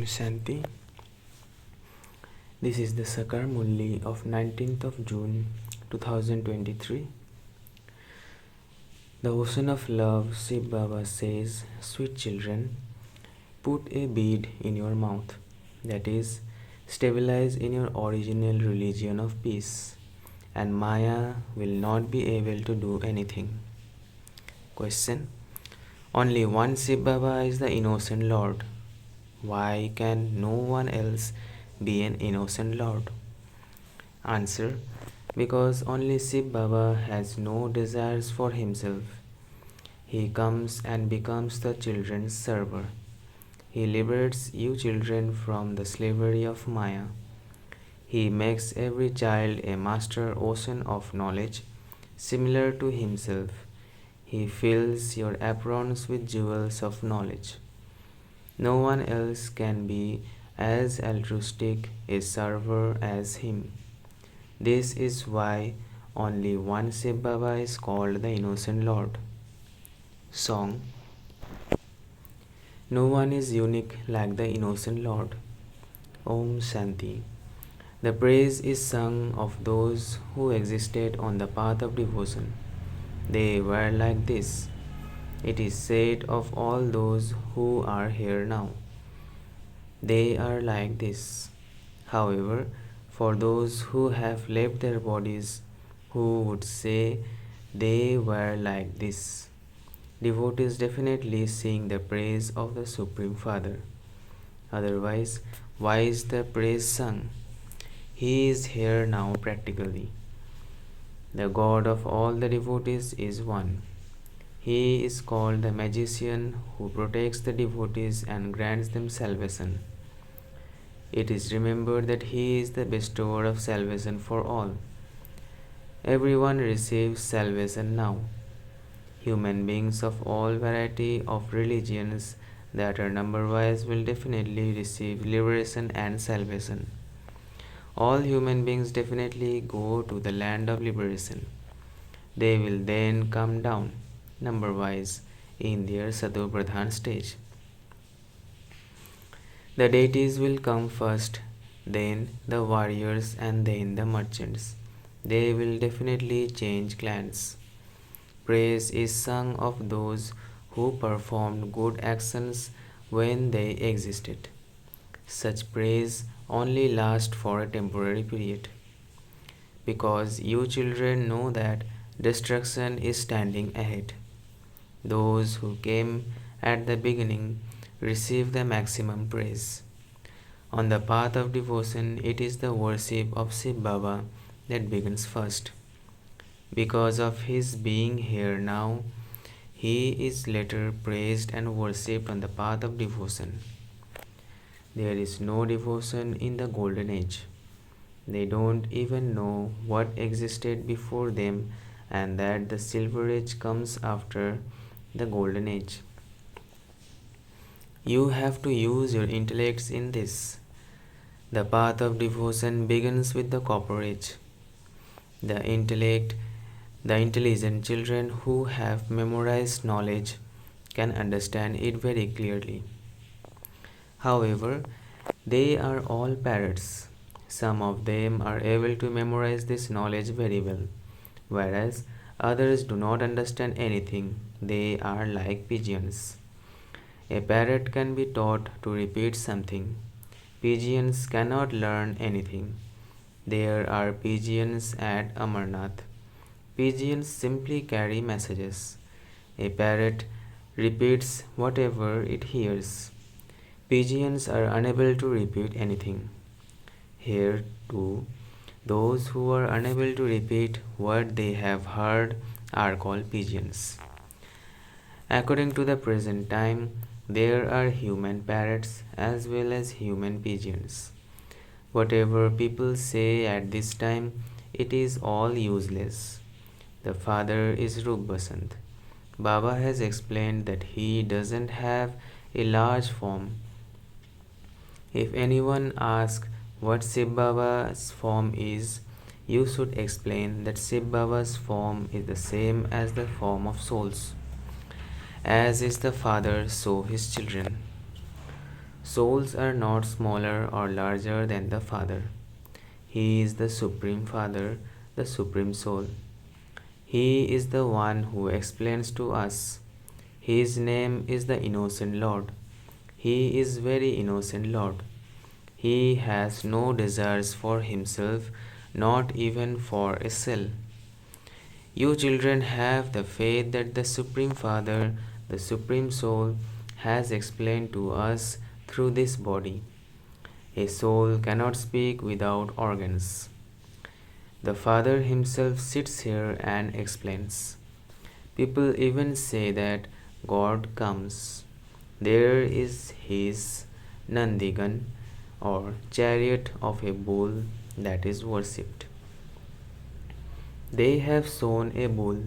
Shanti. This is the Sakar Murli of 19th of June 2023. The ocean of love, Shiv Baba says, sweet children, put a bead in your mouth, that is, stabilize in your original religion of peace, and Maya will not be able to do anything. Question. Only one Shiv Baba is the innocent Lord. Why can no one else be an innocent Lord? Answer. Because only Shiv Baba has no desires for himself. He comes and becomes the children's server. He liberates you children from the slavery of Maya. He makes every child a master ocean of knowledge, similar to himself. He fills your aprons with jewels of knowledge. No one else can be as altruistic a server as him. This is why only one Shiv Baba is called the Innocent Lord. Song. No one is unique like the Innocent Lord. Om Shanti. The praise is sung of those who existed on the path of devotion. They were like this. It is said of all those who are here now. They are like this. However, for those who have left their bodies, who would say they were like this? Devotees definitely sing the praise of the Supreme Father. Otherwise, why is the praise sung? He is here now practically. The God of all the devotees is one. He is called the magician who protects the devotees and grants them salvation. It is remembered that He is the bestower of salvation for all. Everyone receives salvation now. Human beings of all variety of religions that are number-wise will definitely receive liberation and salvation. All human beings definitely go to the land of liberation. They will then come down, number-wise, in their Sato Pradhan stage. The deities will come first, then the warriors, and then the merchants. They will definitely change clans. Praise is sung of those who performed good actions when they existed. Such praise only lasts for a temporary period. Because you children know that destruction is standing ahead. Those who came at the beginning receive the maximum praise. On the path of devotion, it is the worship of Shiv Baba that begins first. Because of his being here now, he is later praised and worshipped on the path of devotion. There is no devotion in the Golden Age. They don't even know what existed before them, and that the Silver Age comes after the Golden Age. You have to use your intellects in this. The path of devotion begins with the Copper Age. The intelligent children who have memorized knowledge can understand it very clearly. However, they are all parrots. Some of them are able to memorize this knowledge very well, whereas others do not understand anything. They are like pigeons. A parrot can be taught to repeat something. Pigeons cannot learn anything. There are pigeons at Amarnath. Pigeons simply carry messages. A parrot repeats whatever it hears. Pigeons are unable to repeat anything. Here, too, those who are unable to repeat what they have heard are called pigeons. According to the present time, there are human parrots as well as human pigeons. Whatever people say at this time, it is all useless. The father is Rup Basant. Baba has explained that he doesn't have a large form. If anyone asks what Shiv Baba's form is, you should explain that Shiv Baba's form is the same as the form of souls. As is the father, so his children. Souls are not smaller or larger than the Father. He is the Supreme Father, the Supreme Soul. He is the one who explains to us. His name is the Innocent Lord. He is very innocent Lord. He has no desires for himself, not even for a cell. You children have the faith that the Supreme Father, the Supreme Soul, has explained to us through this body. A soul cannot speak without organs. The Father himself sits here and explains. People even say that God comes. There is his Nandigan or chariot of a bull that is worshipped. They have shown a bull,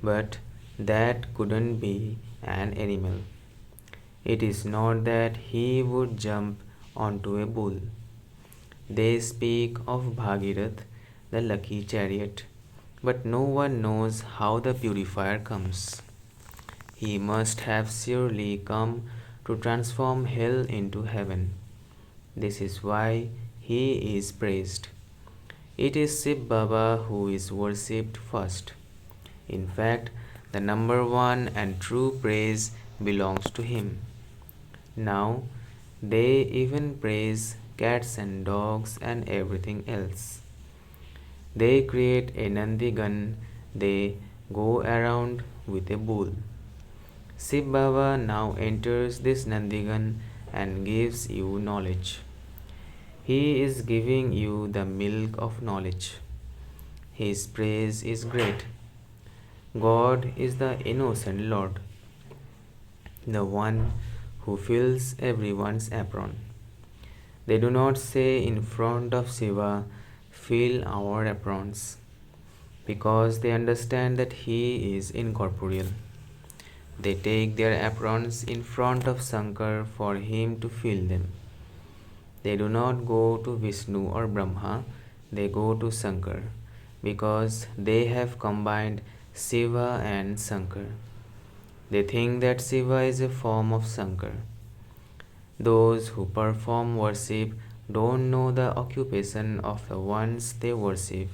but that couldn't be an animal. It is not that he would jump onto a bull. They speak of Bhagirath, the lucky chariot, but no one knows how the purifier comes. He must have surely come to transform hell into heaven. This is why he is praised. It is Shiv Baba who is worshipped first. In fact, the number one and true praise belongs to him. Now, they even praise cats and dogs and everything else. They create a Nandigan, they go around with a bull. Shiv Baba now enters this Nandigan and gives you knowledge. He is giving you the milk of knowledge. His praise is great. God is the innocent Lord, the one who fills everyone's apron. They do not say in front of Shiva, fill our aprons, because they understand that he is incorporeal. They take their aprons in front of Sakar for him to fill them. They do not go to Vishnu or Brahma, they go to Sakar, because they have combined Shiva and Sakar. They think that Shiva is a form of Sakar. Those who perform worship don't know the occupation of the ones they worship,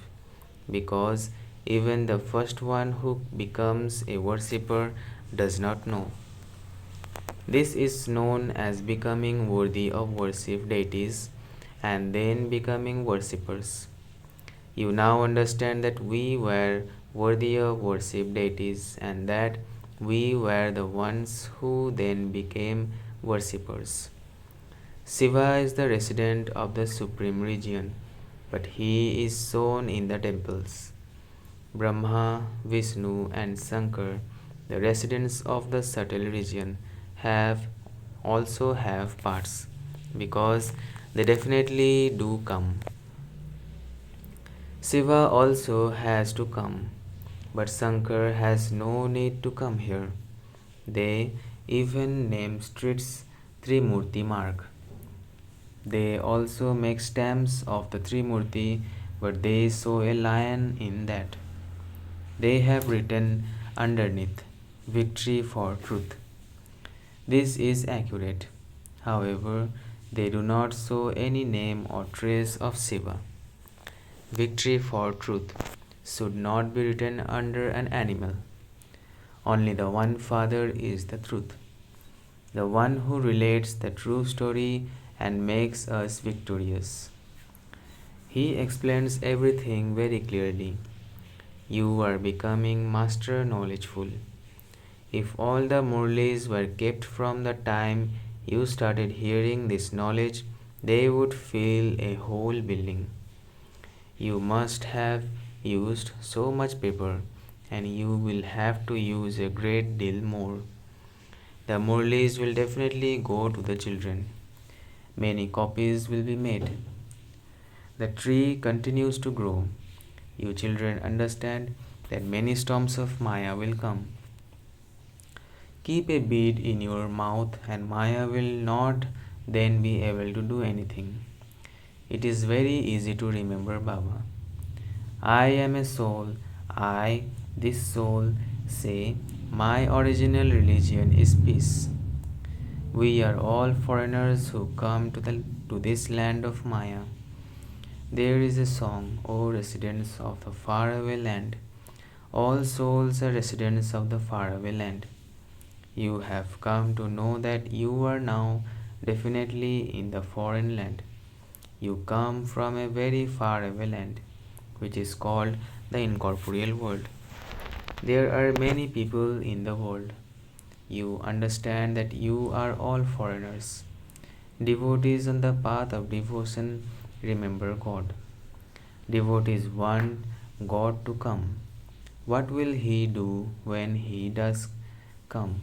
because even the first one who becomes a worshipper does not know. This is known as becoming worthy of worship deities and then becoming worshippers. You now understand that we were worthy of worship deities and that we were the ones who then became worshippers. Shiva is the resident of the supreme region, but he is shown in the temples. Brahma, Vishnu, and Sakar, the residents of the subtle region, have also have parts because they definitely do come. Shiva also has to come, but Sakar has no need to come here. They even name streets Trimurti Marg. They also make stamps of the Trimurti, but they show a lion in that. They have written underneath, Victory for Truth. This is accurate. However, they do not show any name or trace of Shiva. Victory for Truth should not be written under an animal. Only the one Father is the truth, the one who relates the true story and makes us victorious. He explains everything very clearly. You are becoming master knowledgeful. If all the Murlis were kept from the time you started hearing this knowledge, they would fill a whole building. You must have used so much paper, and you will have to use a great deal more. The Murlis will definitely go to the children. Many copies will be made. The tree continues to grow. You children understand that many storms of Maya will come. Keep a bead in your mouth, and Maya will not then be able to do anything. It is very easy to remember Baba. I am a soul. I, this soul, say, my original religion is peace. We are all foreigners who come to this land of Maya. There is a song, O residents of the faraway land. All souls are residents of the faraway land. You have come to know that you are now definitely in the foreign land. You come from a very far away land, which is called the incorporeal world. There are many people in the world. You understand that you are all foreigners. Devotees on the path of devotion remember God. Devotees want God to come. What will He do when He does come?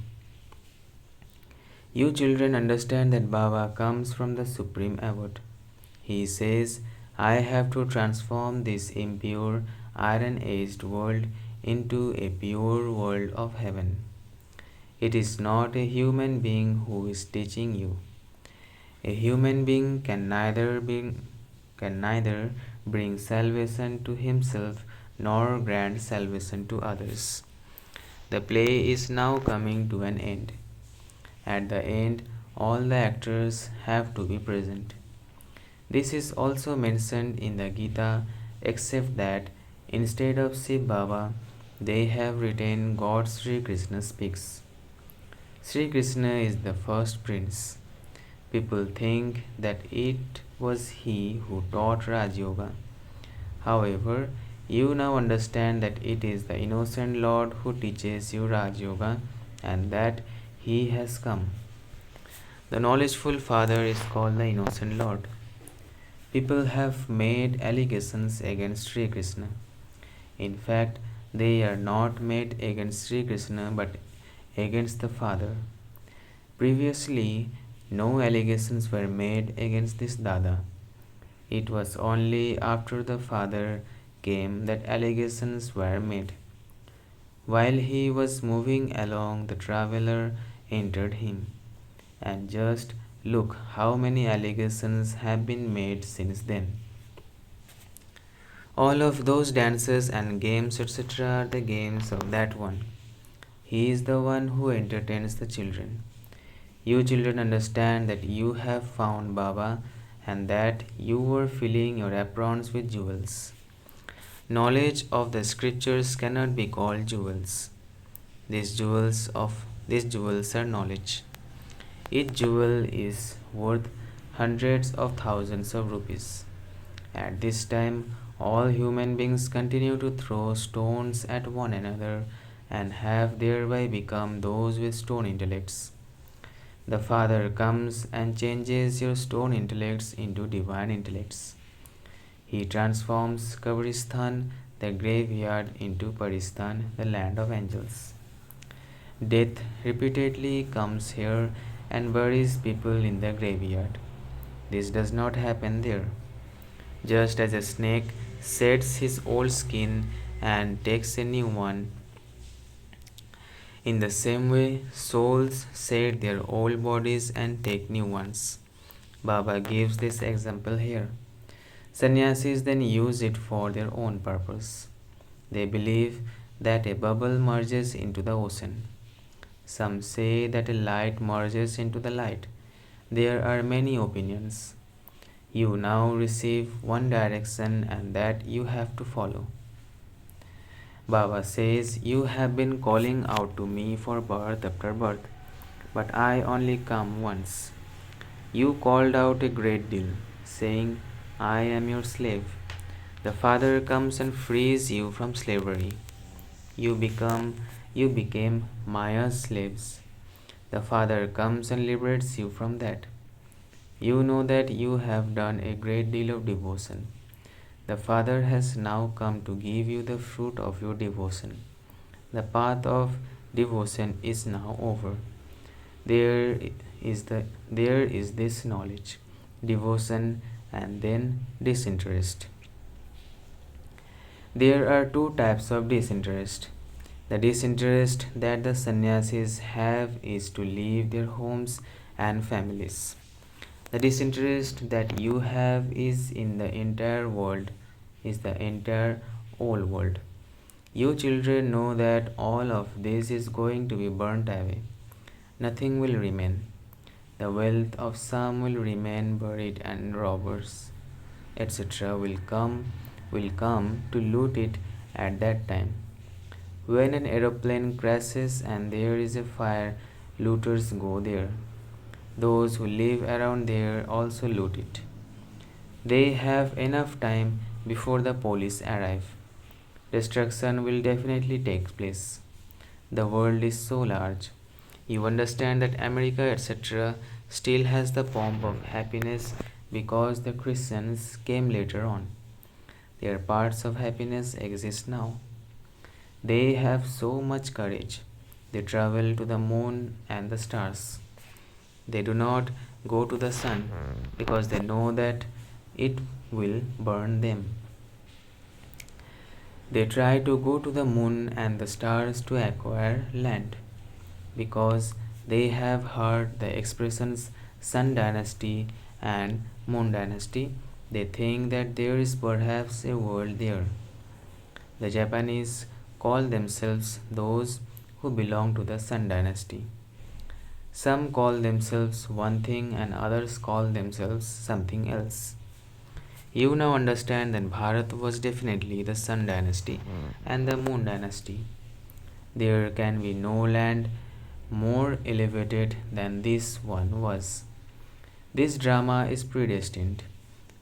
You children understand that Baba comes from the Supreme Abode. He says, I have to transform this impure, iron-aged world into a pure world of heaven. It is not a human being who is teaching you. A human being can neither bring salvation to himself nor grant salvation to others. The play is now coming to an end. At the end, all the actors have to be present. This is also mentioned in the Gita, except that instead of Shiv Baba, they have written God Sri Krishna speaks. Sri Krishna is the first prince. People think that it was he who taught Raj Yoga. However, you now understand that it is the innocent Lord who teaches you Raj Yoga and that he has come. The knowledgeful Father is called the innocent Lord. People have made allegations against Sri Krishna. In fact, they are not made against Sri Krishna but against the Father. Previously, no allegations were made against this Dada. It was only after the Father came that allegations were made. While he was moving along, the traveler entered him. And just look how many allegations have been made since then. All of those dances and games, etc., are the games of that one. He is the one who entertains the children. You children understand that you have found Baba and that you were filling your aprons with jewels. Knowledge of the scriptures cannot be called jewels. These jewels are knowledge. Each jewel is worth hundreds of thousands of rupees. At this time, all human beings continue to throw stones at one another and have thereby become those with stone intellects. The Father comes and changes your stone intellects into divine intellects. He transforms Kabristan, the graveyard, into Paristan, the land of angels. Death repeatedly comes here and buries people in the graveyard. This does not happen there. Just as a snake sheds his old skin and takes a new one, in the same way, souls shed their old bodies and take new ones. Baba gives this example here. Sannyasis then use it for their own purpose. They believe that a bubble merges into the ocean. Some say that a light merges into the light. There are many opinions. You now receive one direction and that you have to follow. Baba says, you have been calling out to me for birth after birth, but I only come once. You called out a great deal, saying, I am your slave. The Father comes and frees you from slavery. You became Maya's slaves. The Father comes and liberates you from that. You know that you have done a great deal of devotion. The Father has now come to give you the fruit of your devotion. The path of devotion is now over. There is this knowledge, devotion, and then disinterest. There are two types of disinterest. The disinterest that the sannyasis have is to leave their homes and families. The disinterest that you have is in the entire world, is the entire whole world. You children know that all of this is going to be burnt away. Nothing will remain. The wealth of some will remain buried, and robbers, etc., will come to loot it at that time. When an aeroplane crashes and there is a fire, looters go there. Those who live around there also loot it. They have enough time before the police arrive. Destruction will definitely take place. The world is so large. You understand that America, etc., still has the pomp of happiness because the Christians came later on. Their parts of happiness exist now. They have so much courage. They travel to the moon and the stars. They do not go to the sun because they know that it will burn them. They try to go to the moon and the stars to acquire land because they have heard the expressions Sun Dynasty and Moon Dynasty. They think that there is perhaps a world there. The Japanese call themselves those who belong to the Sun Dynasty. Some call themselves one thing and others call themselves something else. You now understand that Bharat was definitely the Sun Dynasty and the Moon Dynasty. There can be no land more elevated than this one was. This drama is predestined.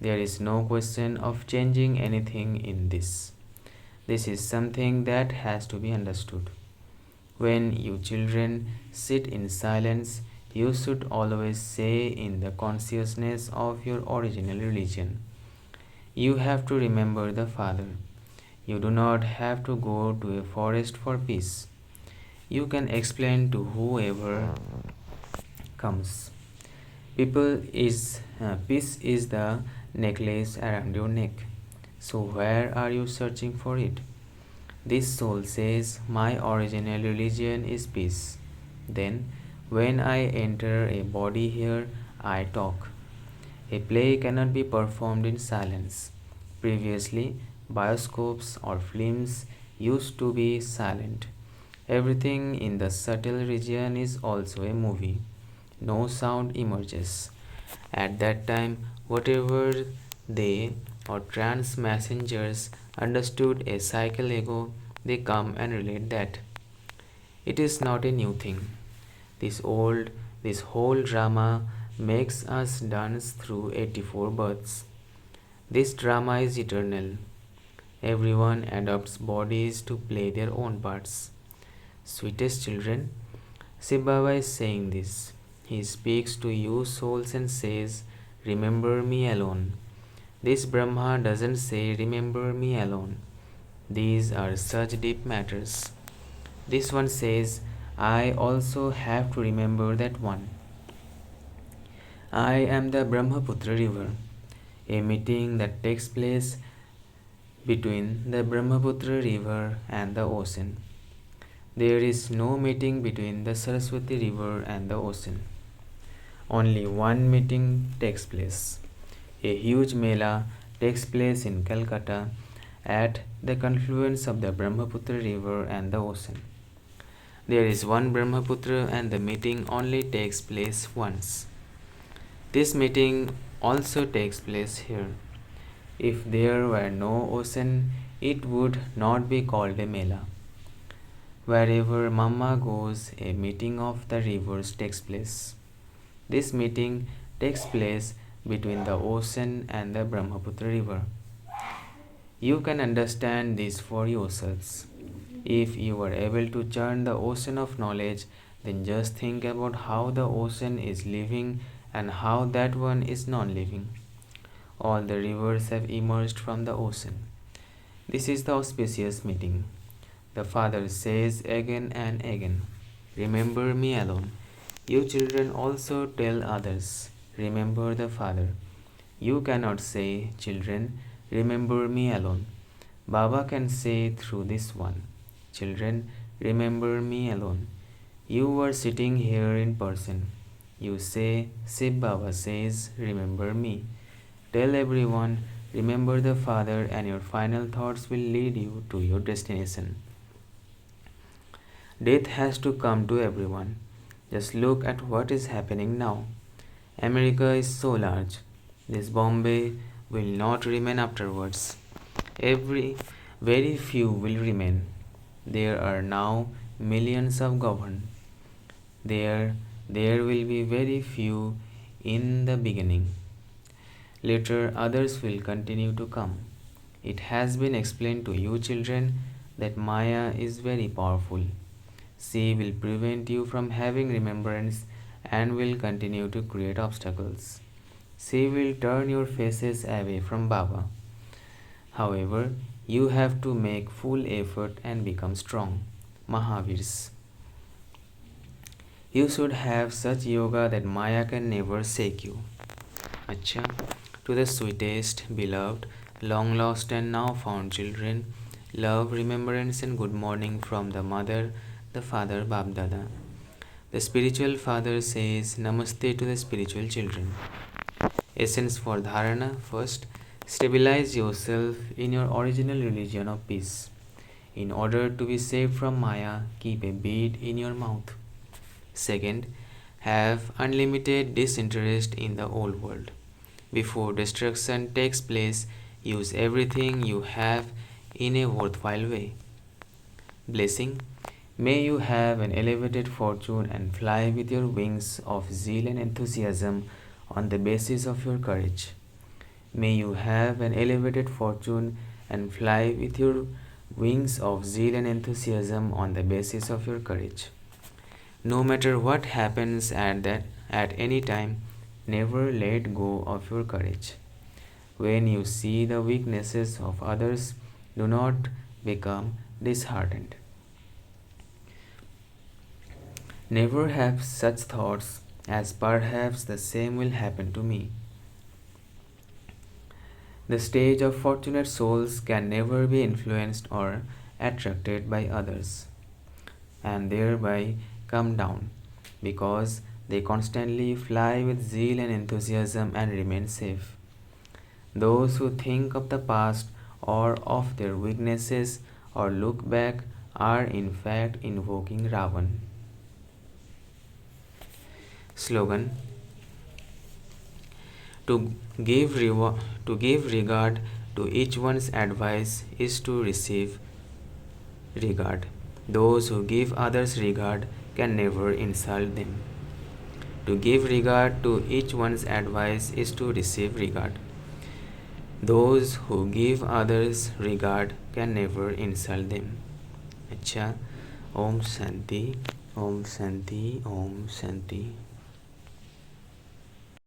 There is no question of changing anything in this. This is something that has to be understood. When you children sit in silence, you should always say in the consciousness of your original religion. You have to remember the Father. You do not have to go to a forest for peace. You can explain to whoever comes. Peace is the necklace around your neck. So where are you searching for it? This soul says, my original religion is peace. Then, when I enter a body here, I talk. A play cannot be performed in silence. Previously, bioscopes or films used to be silent. Everything in the subtle region is also a movie. No sound emerges. At that time, whatever they or trance messengers understood a cycle ago, they come and relate that. It is not a new thing. This whole drama makes us dance through 84 births. This drama is eternal. Everyone adopts bodies to play their own parts. Sweetest children, Shiv Baba is saying this. He speaks to you souls and says, remember me alone. This Brahma doesn't say, remember me alone. These are such deep matters. This one says, I also have to remember that one. I am the Brahmaputra river, a meeting that takes place between the Brahmaputra river and the ocean. There is no meeting between the Saraswati river and the ocean. Only one meeting takes place. A huge mela takes place in Calcutta at the confluence of the Brahmaputra river and the ocean. There is one Brahmaputra and the meeting only takes place once. This meeting also takes place here. If there were no ocean, it would not be called a mela. Wherever Mama goes, a meeting of the rivers takes place. This meeting takes place between the ocean and the Brahmaputra river. You can understand this for yourselves. If you are able to churn the ocean of knowledge, then just think about how the ocean is living and how that one is non-living. All the rivers have emerged from the ocean. This is the auspicious meeting. The Father says again and again, remember me alone. You children also tell others, remember the Father. You cannot say, children, remember me alone. Baba can say through this one, children, remember me alone. You are sitting here in person. You say, Shiv Baba says, remember me. Tell everyone, remember the Father, and your final thoughts will lead you to your destination. Death has to come to everyone. Just look at what is happening now. America is so large. This Bombay will not remain afterwards. Very few will remain. There are now millions of governed. There, there will be very few in the beginning. Later, others will continue to come. It has been explained to you, children, that Maya is very powerful. She will prevent you from having remembrance and will continue to create obstacles. She will turn your faces away from Baba. However, you have to make full effort and become strong. Mahavirs. You should have such yoga that Maya can never shake you. Achcha. To the sweetest, beloved, long lost and now found children, love, remembrance, and good morning from the mother, the father, BapDada. The spiritual father says namaste to the spiritual children. Essence for dharana. First, stabilize yourself in your original religion of peace. In order to be saved from Maya, keep a bead in your mouth. Second, have unlimited disinterest in the old world. Before destruction takes place, use everything you have in a worthwhile way. Blessing. May you have an elevated fortune and fly with your wings of zeal and enthusiasm on the basis of your courage. May you have an elevated fortune and fly with your wings of zeal and enthusiasm on the basis of your courage. No matter what happens at any time, never let go of your courage. When you see the weaknesses of others, do not become disheartened. Never have such thoughts as perhaps the same will happen to me. The stage of fortunate souls can never be influenced or attracted by others, and thereby come down, because they constantly fly with zeal and enthusiasm and remain safe. Those who think of the past or of their weaknesses or look back are in fact invoking Ravan. Slogan. To to give regard to each one's advice is to receive regard. Those who give others regard can never insult them. To give regard to each one's advice is to receive regard. Those who give others regard can never insult them. Achcha. Om Shanti. Om Shanti. Om Shanti.